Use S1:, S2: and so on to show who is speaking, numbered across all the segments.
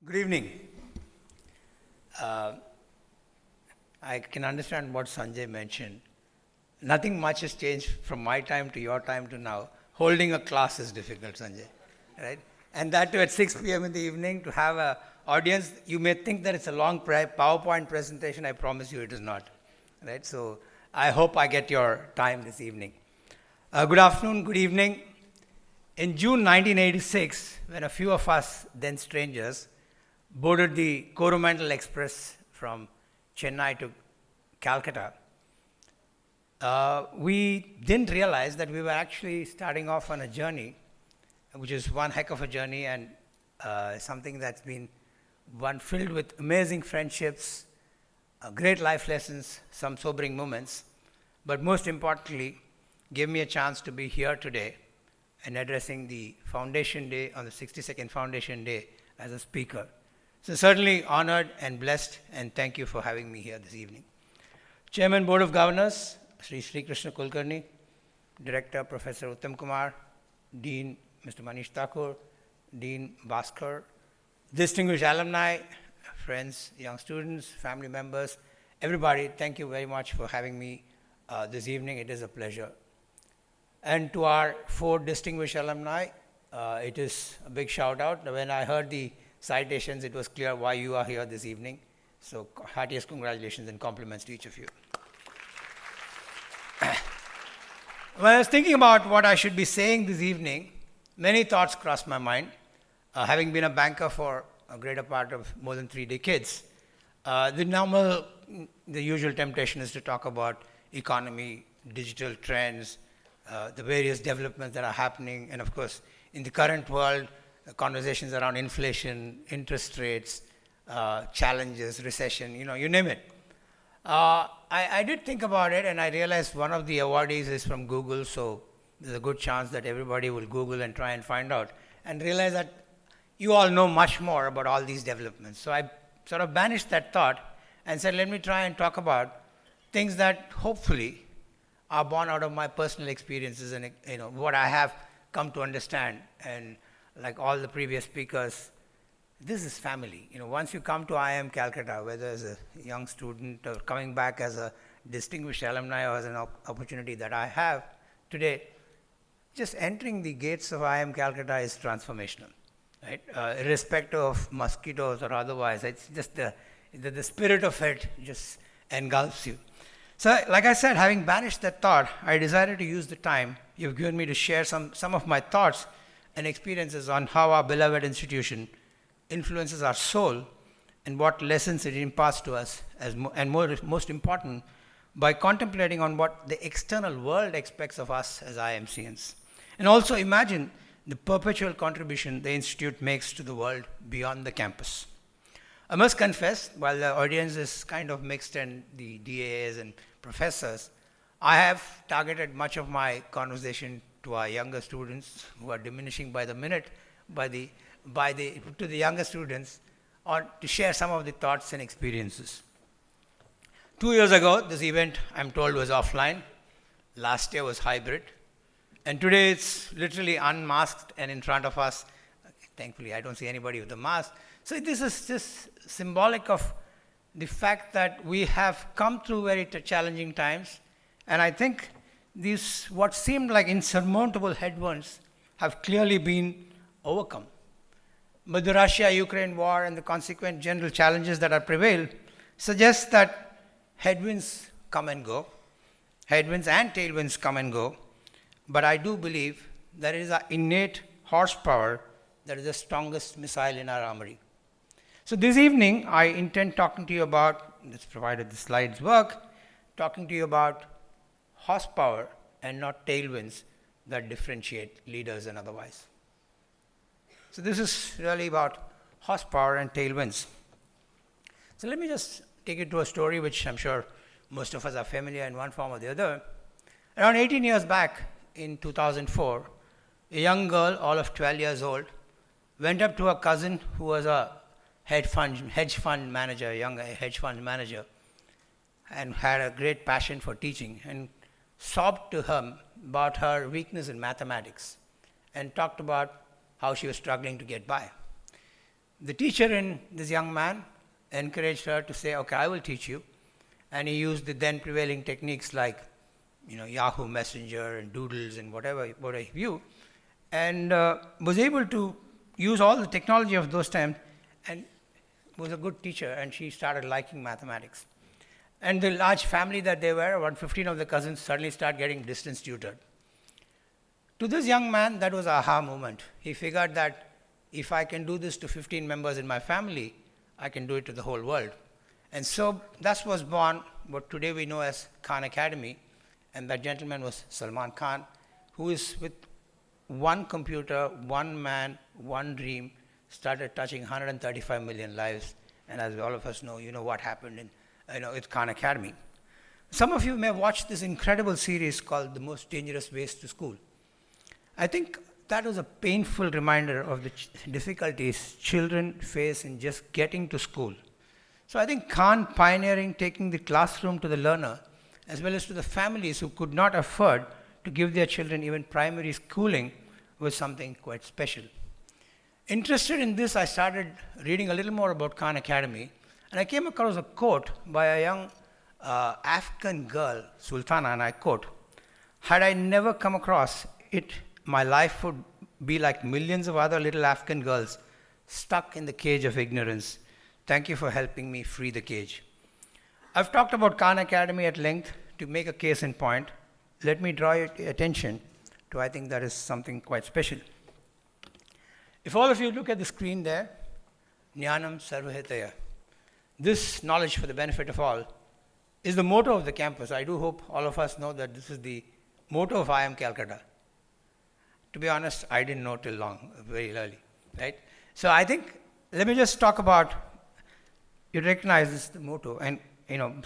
S1: Good evening. I can understand what Sanjay mentioned. Nothing much has changed from my time to your time to now. Holding a class is difficult, Sanjay, right? And that too at 6 p.m. in the evening to have an audience. You may think that it's a long PowerPoint presentation. I promise you it is not, right? So I hope I get your time this evening. Good afternoon, good evening. In June 1986, when a few of us, then strangers, boarded the Coromandel Express from Chennai to Calcutta, we didn't realize that we were actually starting off on a journey, which is one heck of a journey and something that's been one filled with amazing friendships, great life lessons, some sobering moments, but most importantly, gave me a chance to be here today and addressing the Foundation Day on the 62nd Foundation Day as a speaker. So certainly honored and blessed, and thank you for having me here this evening. Chairman, Board of Governors, Sri Krishna Kulkarni, Director, Professor Uttam Kumar, Dean, Mr. Manish Thakur, Dean Bhaskar, distinguished alumni, friends, young students, family members, everybody, thank you very much for having me this evening. It is a pleasure. And to our 4 distinguished alumni, it is a big shout out. When I heard the citations, it was clear why you are here this evening. So heartiest congratulations and compliments to each of you. When I was thinking about what I should be saying this evening, many thoughts crossed my mind. Having been a banker for a greater part of more than 3 decades, the usual temptation is to talk about economy, digital trends, the various developments that are happening, and of course, in the current world, conversations around inflation, interest rates, challenges, recession, you name it. I did think about it, and I realized one of the awardees is from Google, so there's a good chance that everybody will Google and try and find out, and realize that you all know much more about all these developments. So I sort of banished that thought and said, let me try and talk about things that hopefully are born out of my personal experiences and what I have come to understand. And like all the previous speakers, this is family. Once you come to IIM Calcutta, whether as a young student or coming back as a distinguished alumni or as an opportunity that I have today, just entering the gates of IIM Calcutta is transformational, right? Irrespective of mosquitoes or otherwise, it's just the spirit of it just engulfs you. So, like I said, having banished that thought, I decided to use the time you've given me to share some of my thoughts and experiences on how our beloved institution influences our soul and what lessons it imparts to us, most important, by contemplating on what the external world expects of us as IMCNs. And also imagine the perpetual contribution the institute makes to the world beyond the campus. I must confess, while the audience is kind of mixed and the DAs and professors, I have targeted much of my conversation to our younger students who are diminishing by the minute, to the younger students, or to share some of the thoughts and experiences. 2 years ago, this event, I'm told, was offline. Last year was hybrid. And today it's literally unmasked and in front of us. Thankfully, I don't see anybody with a mask. So this is just symbolic of the fact that we have come through very challenging times. And I think these, what seemed like insurmountable headwinds, have clearly been overcome. But the Russia-Ukraine war and the consequent general challenges that have prevailed suggest that headwinds come and go. Headwinds and tailwinds come and go. But I do believe there is an innate horsepower that is the strongest missile in our armory. So this evening, I intend talking to you about, let's provided the slides work, talking to you about horsepower and not tailwinds that differentiate leaders and otherwise. So this is really about horsepower and tailwinds. So let me just take you to a story which I'm sure most of us are familiar in one form or the other. Around 18 years back in 2004, a young girl, all of 12 years old, went up to her cousin who was a hedge fund manager, and had a great passion for teaching, and sobbed to her about her weakness in mathematics and talked about how she was struggling to get by. The teacher in this young man encouraged her to say, okay, I will teach you. And he used the then prevailing techniques like, Yahoo Messenger and doodles and whatever have you, and was able to use all the technology of those times, and was a good teacher, and she started liking mathematics. And the large family that they were, around 15 of the cousins, suddenly started getting distance tutored. To this young man, that was an aha moment. He figured that if I can do this to 15 members in my family, I can do it to the whole world. And so thus was born what today we know as Khan Academy, and that gentleman was Salman Khan, who is with one computer, one man, one dream, started touching 135 million lives. And as all of us know, what happened in with Khan Academy. Some of you may have watched this incredible series called The Most Dangerous Ways to School. I think that was a painful reminder of the difficulties children face in just getting to school. So I think Khan pioneering taking the classroom to the learner, as well as to the families who could not afford to give their children even primary schooling, was something quite special. Interested in this, I started reading a little more about Khan Academy, and I came across a quote by a young Afghan girl, Sultana, and I quote, "Had I never come across it, my life would be like millions of other little Afghan girls stuck in the cage of ignorance. Thank you for helping me free the cage." I've talked about Khan Academy at length to make a case in point. Let me draw your attention to, I think that is something quite special. If all of you look at the screen there, Jnanam Sarvahitaya, this knowledge for the benefit of all, is the motto of the campus. I do hope all of us know that this is the motto of IIM Calcutta. To be honest, I didn't know till very early, right? So I think, let me just talk about, you recognize this, the motto, and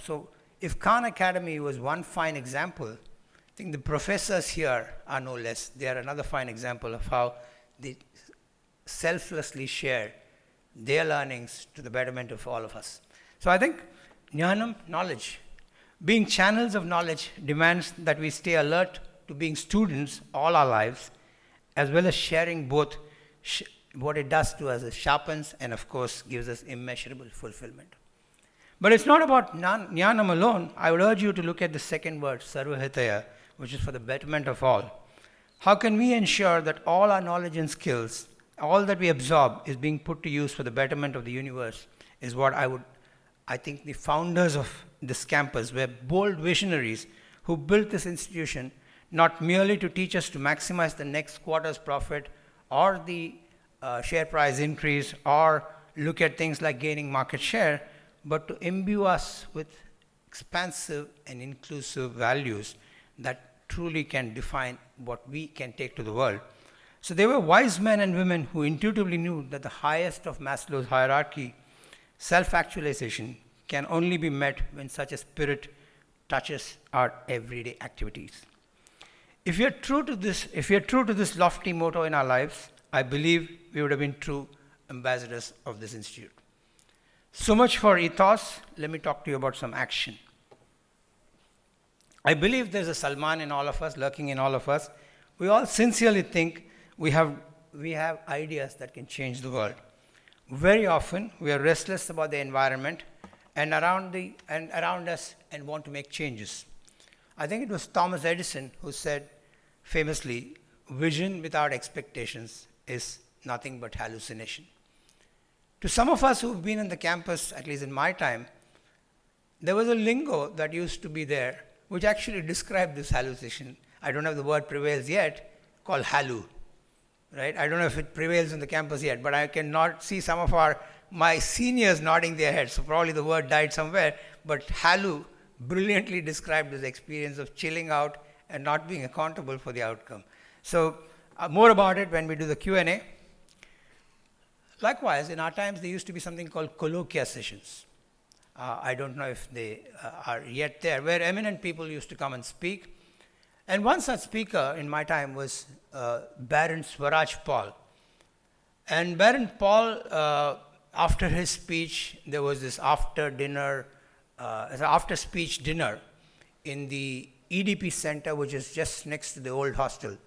S1: so if Khan Academy was one fine example, I think the professors here are no less. They are another fine example of how they selflessly share their learnings to the betterment of all of us. So I think Jnanam, knowledge, being channels of knowledge demands that we stay alert to being students all our lives, as well as sharing both what it does to us, it sharpens and of course gives us immeasurable fulfillment. But it's not about Jnanam alone. I would urge you to look at the second word, Sarvahitaya, which is for the betterment of all. How can we ensure that all our knowledge and skills, all that we absorb, is being put to use for the betterment of the universe, is what I think the founders of this campus were bold visionaries who built this institution not merely to teach us to maximize the next quarter's profit or the share price increase or look at things like gaining market share, but to imbue us with expansive and inclusive values that truly can define what we can take to the world. So they were wise men and women who intuitively knew that the highest of Maslow's hierarchy, self-actualization, can only be met when such a spirit touches our everyday activities. If we are true to this lofty motto in our lives, I believe we would have been true ambassadors of this institute. So much for ethos. Let me talk to you about some action. I believe there's a Salman in all of us, lurking in all of us. We all sincerely think we have ideas that can change the world. Very often, we are restless about the environment and around us and want to make changes. I think it was Thomas Edison who said famously, "Vision without expectations is nothing but hallucination." To some of us who've been on the campus, at least in my time, there was a lingo that used to be there which actually described this hallucination. I don't have the word prevails yet, called halu. Right? I don't know if it prevails on the campus yet, but I cannot see some of my seniors nodding their heads, so probably the word died somewhere, but halu brilliantly described this experience of chilling out and not being accountable for the outcome. So more about it when we do the Q&A. Likewise, in our times, there used to be something called colloquia sessions. I don't know if they are yet there, where eminent people used to come and speak. And one such speaker in my time was Baron Swaraj Paul. And Baron Paul, after his speech, there was this after speech dinner in the EDP Center, which is just next to the old hostel.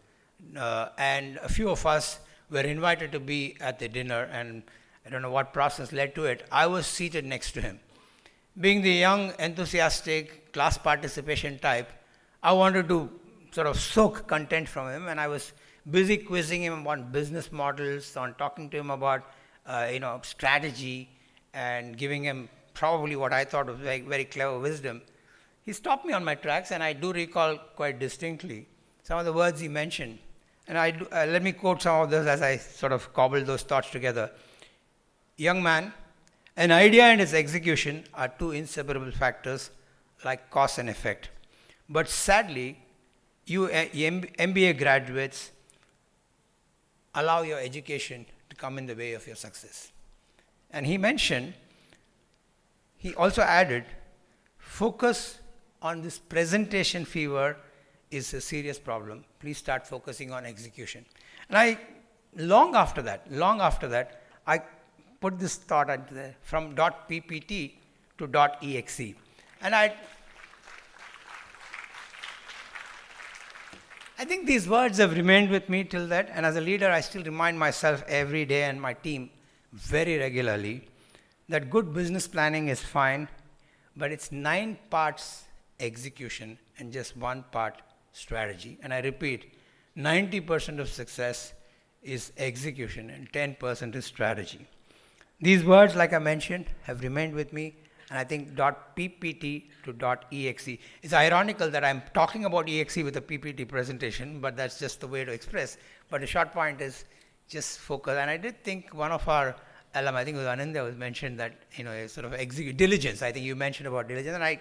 S1: And a few of us were invited to be at the dinner, and I don't know what process led to it. I was seated next to him. Being the young, enthusiastic, class participation type, I wanted to sort of soak content from him, and I was busy quizzing him on business models, on talking to him about strategy, and giving him probably what I thought was very, very clever wisdom. He stopped me on my tracks, and I do recall quite distinctly some of the words he mentioned. And let me quote some of those as I sort of cobbled those thoughts together. Young man, an idea and its execution are two inseparable factors like cause and effect. But sadly, you MBA graduates allow your education to come in the way of your success. And he also added, focus on this presentation fever is a serious problem. Please start focusing on execution. And long after that, I put this thought from .ppt to .exe. And I think these words have remained with me till that, and as a leader, I still remind myself every day and my team very regularly that good business planning is fine, but it's 9 parts execution and just 1 part strategy. And I repeat, 90% of success is execution and 10% is strategy. These words, like I mentioned, have remained with me, and I think .ppt to .exe. It's ironical that I'm talking about EXE with a PPT presentation, but that's just the way to express. But the short point is just focus. And I did think one of our alum, I think it was Ananda, was mentioned that, sort of diligence. I think you mentioned about diligence, and I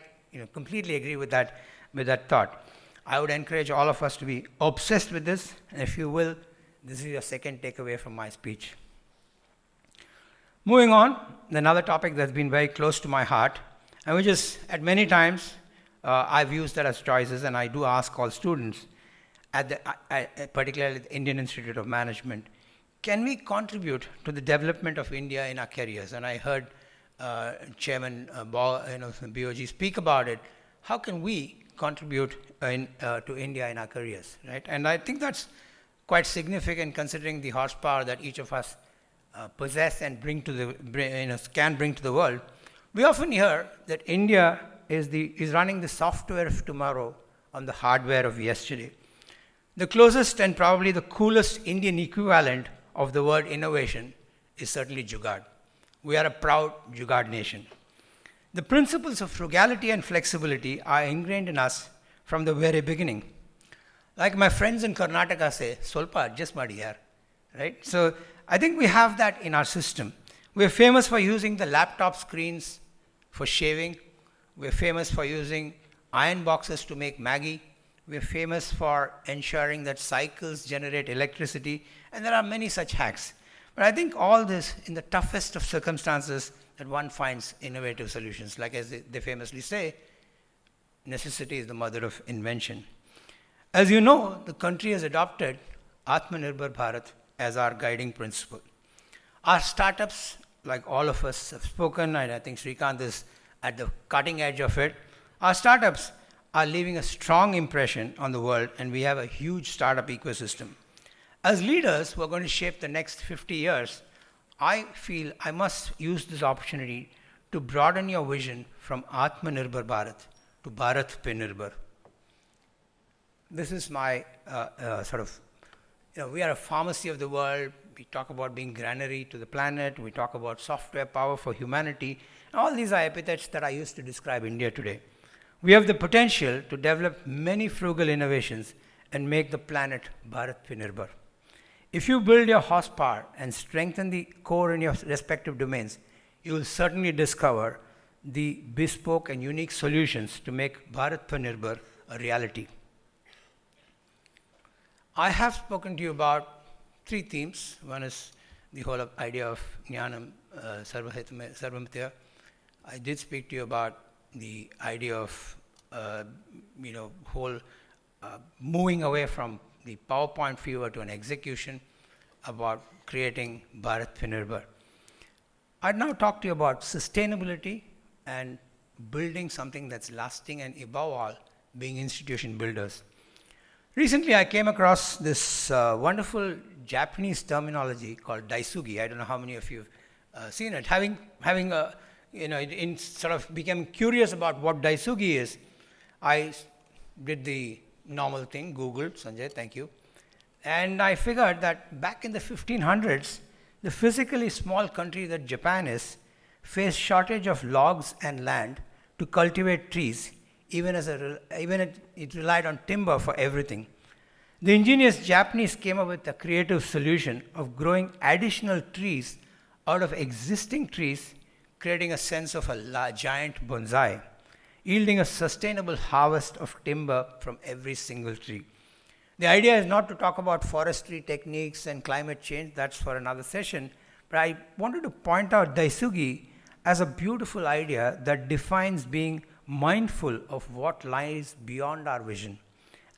S1: completely agree with that thought. I would encourage all of us to be obsessed with this, and if you will, this is your second takeaway from my speech. Moving on, another topic that's been very close to my heart, and which is at many times I've used that as choices, and I do ask all students, particularly at the Indian Institute of Management, can we contribute to the development of India in our careers? And I heard Chairman BOG speak about it. How can we contribute to India in our careers, right? And I think that's quite significant considering the horsepower that each of us possess and can bring to the world. We often hear that India is running the software of tomorrow on the hardware of yesterday. The closest and probably the coolest Indian equivalent of the word innovation is certainly Jugaad. We are a proud Jugaad nation. The principles of frugality and flexibility are ingrained in us from the very beginning. Like my friends in Karnataka say, Solpa adjust madi yaar, right? So I think we have that in our system. We're famous for using the laptop screens for shaving. We're famous for using iron boxes to make Maggi. We're famous for ensuring that cycles generate electricity, and there are many such hacks. But I think all this in the toughest of circumstances that one finds innovative solutions. Like as they famously say, necessity is the mother of invention. As you know, the country has adopted Atmanirbhar Bharat as our guiding principle. Our startups, like all of us have spoken, and I think Srikanth is at the cutting edge of it, our startups are leaving a strong impression on the world, and we have a huge startup ecosystem. As leaders who are going to shape the next 50 years, I feel I must use this opportunity to broaden your vision from Atmanirbhar Bharat to Bharat Pe Nirbhar. This is my we are a pharmacy of the world. We talk about being granary to the planet. We talk about software power for humanity. All these are epithets that I use to describe India today. We have the potential to develop many frugal innovations and make the planet Bharat Pe Nirbhar. If you build your horsepower and strengthen the core in your respective domains, you will certainly discover the bespoke and unique solutions to make Bharat Pe Nirbhar a reality. I have spoken to you about 3 themes. One is the whole idea of Jnanam Sarvamitya. I did speak to you about the idea of moving away from the PowerPoint fever to an execution, about creating Bharat Pe Nirbhar. I'd now talk to you about sustainability and building something that's lasting, and above all, being institution builders. Recently, I came across this wonderful Japanese terminology called daisugi. I don't know how many of you seen it. Having in sort of became curious about what Daisugi is, I did the normal thing, Googled, Sanjay, thank you. And I figured that back in the 1500s, the physically small country that Japan is faced shortage of logs and land to cultivate trees, even it relied on timber for everything. The ingenious Japanese came up with a creative solution of growing additional trees out of existing trees, creating a sense of a giant bonsai, yielding a sustainable harvest of timber from every single tree. The idea is not to talk about forestry techniques and climate change, that's for another session, but I wanted to point out Daisugi as a beautiful idea that defines being mindful of what lies beyond our vision.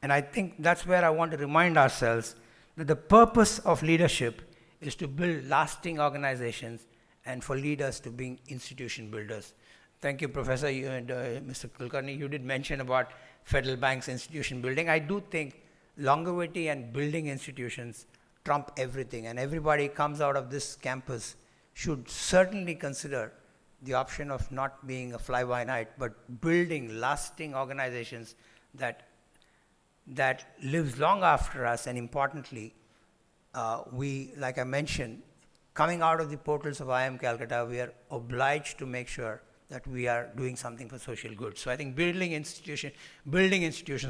S1: And I think that's where I want to remind ourselves that the purpose of leadership is to build lasting organizations and for leaders to be institution builders. Thank you, Professor, you and Mr. Kulkarni. You did mention about Federal Bank's institution building. I do think longevity and building institutions trump everything, and everybody comes out of this campus should certainly consider the option of not being a fly-by-night, but building lasting organizations that lives long after us. And importantly, we, like I mentioned, coming out of the portals of IIM Calcutta, we are obliged to make sure that we are doing something for social good. So I think building institutions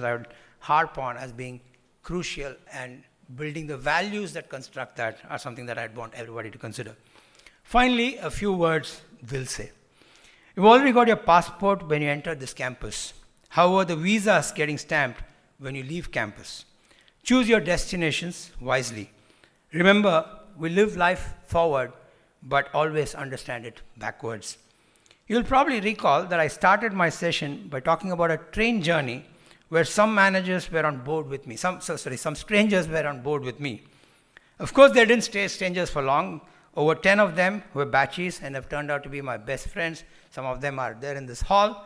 S1: I would harp on as being crucial, and building the values that construct that are something that I'd want everybody to consider. Finally, a few words will say. You've already got your passport when you enter this campus. However, the visa is getting stamped when you leave campus. Choose your destinations wisely. Remember, we live life forward, but always understand it backwards. You'll probably recall that I started my session by talking about a train journey where some managers were on board with me. Some strangers were on board with me. Of course, they didn't stay strangers for long. Over 10 of them were batchies and have turned out to be my best friends. Some of them are there in this hall.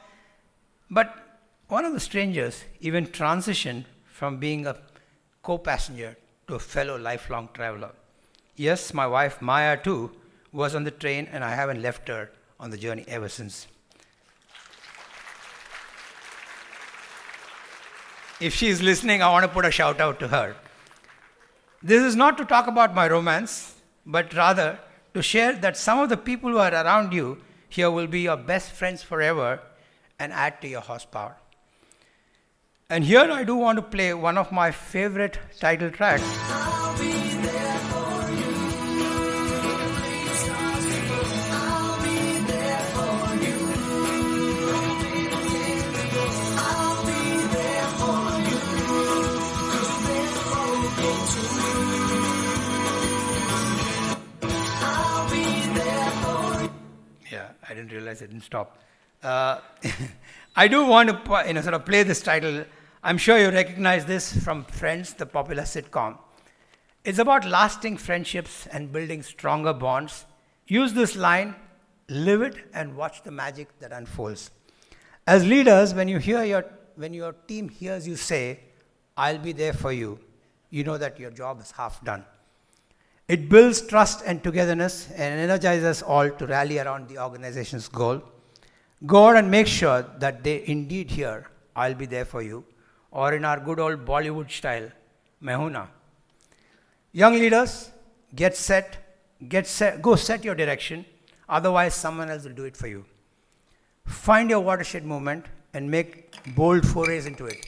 S1: But one of the strangers even transitioned from being a co-passenger to a fellow lifelong traveler. Yes, my wife Maya too was on the train, and I haven't left her on the journey ever since. If she is listening, I want to put a shout out to her. This is not to talk about my romance, but rather to share that some of the people who are around you here will be your best friends forever and add to your horsepower. And here I do want to play one of my favorite title tracks. I'll be there for you. I'll be there for you. I'll be there for you. I'll be there for you. Yeah, I didn't realize it didn't stop. I do want to sort of play this title. I'm sure you recognize this from Friends, the popular sitcom. It's about lasting friendships and building stronger bonds. Use this line, live it, and watch the magic that unfolds. As leaders, when your team hears you say, "I'll be there for you," you know that your job is half done. It builds trust and togetherness and energizes all to rally around the organization's goal. Go out and make sure that they indeed hear, "I'll be there for you," or in our good old Bollywood style, "Mehuna." Young leaders, get set, go set your direction, otherwise someone else will do it for you. Find your watershed movement and make bold forays into it.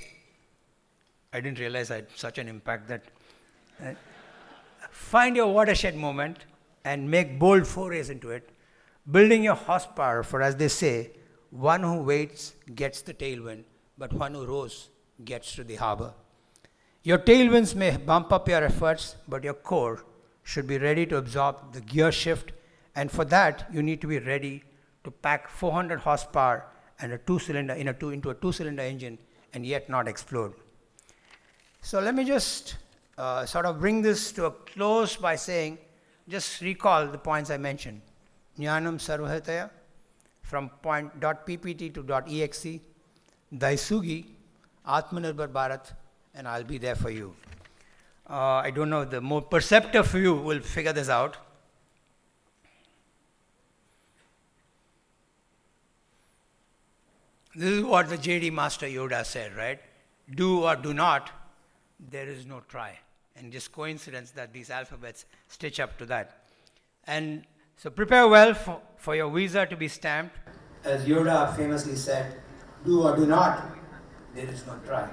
S1: I didn't realize I had such an impact that. Find your watershed moment and make bold forays into it, building your horsepower, for as they say, one who waits gets the tailwind, but one who rows gets to the harbor. Your tailwinds may bump up your efforts, but your core should be ready to absorb the gear shift, and for that, you need to be ready to pack 400 horsepower and into a two-cylinder engine and yet not explode. So let me just sort of bring this to a close by saying, just recall the points I mentioned. Jnanam Sarvahitaya, from .ppt to .exe, Daisugi, Atmanirbhar Bharat, and I'll be there for you. I don't know, the more perceptive of you will figure this out. This is what the JD Master Yoda said, right? Do or do not, there is no try. And just coincidence that these alphabets stitch up to that. And so prepare well for your visa to be stamped. As Yoda famously said, do or do not, there is no try.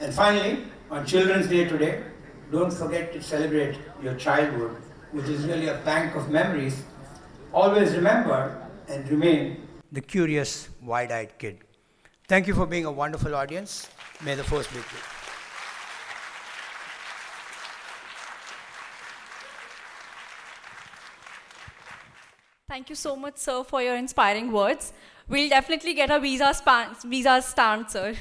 S1: And finally, on Children's Day today, don't forget to celebrate your childhood, which is really a bank of memories. Always remember and remain the curious, wide-eyed kid. Thank you for being a wonderful audience. May the force be with you.
S2: Thank you so much, sir, for your inspiring words. We'll definitely get a visa stamped, sir.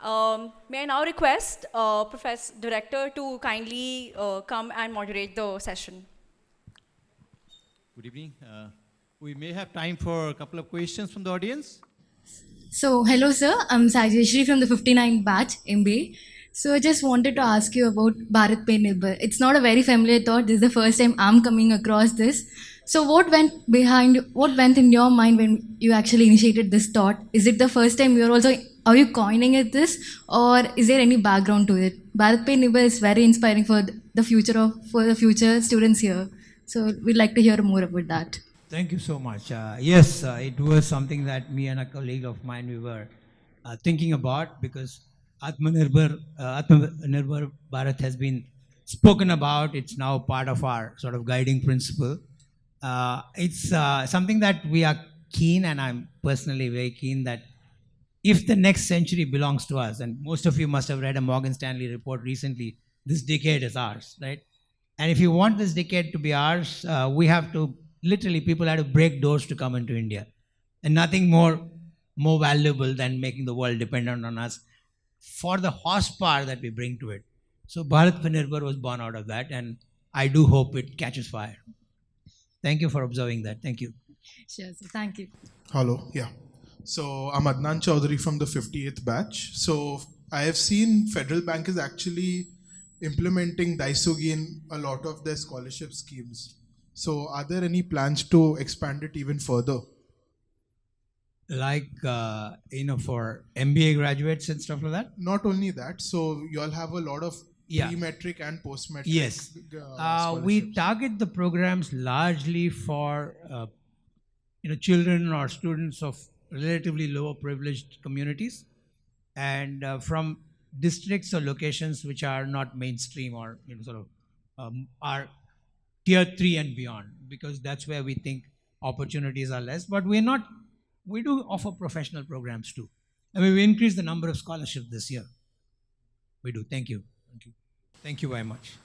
S2: May I now request Professor Director to kindly come and moderate the session.
S3: Good evening. We may have time for a couple of questions from the audience.
S4: So, hello sir, I'm Sajeshri from the 59 batch MBA. So, I just wanted to ask you about Bharat Pe Nirbhar. It's not a very familiar thought. This is the first time I'm coming across this. So, what went in your mind when you actually initiated this thought? Is it the first time are you coining it this, or is there any background to it? Bharat Pe Nirbhar is very inspiring for the future students here. So, we'd like to hear more about that.
S1: Thank you so much. Yes, it was something that me and a colleague of mine, we were thinking about, because Atmanirbhar Bharat has been spoken about. It's now part of our sort of guiding principle. It's something that we are keen, and I'm personally very keen, that if the next century belongs to us, and most of you must have read a Morgan Stanley report recently, this decade is ours, right? And if you want this decade to be ours, we have to, literally, people have to break doors to come into India. And nothing more valuable than making the world dependent on us for the horsepower that we bring to it. So Bharat Pe Nirbhar was born out of that, and I do hope it catches fire. Thank you for observing that. Thank you.
S4: Sure, sir. Thank you.
S5: Hello, yeah. So I'm Adnan Chaudhary from the 58th batch. So I have seen Federal Bank is actually implementing DISOGI in a lot of their scholarship schemes. So are there any plans to expand it even further?
S1: Like, for MBA graduates and stuff like that?
S5: Not only that, so you all have a lot of pre-metric and post-metric.
S1: Yes. We target the programs largely for children or students of relatively lower privileged communities, and from districts or locations which are not mainstream, or are tier 3 and beyond, because that's where we think opportunities are less. But we do offer professional programs too. I mean, we increased the number of scholarships this year. We do. Thank you. Thank you very much.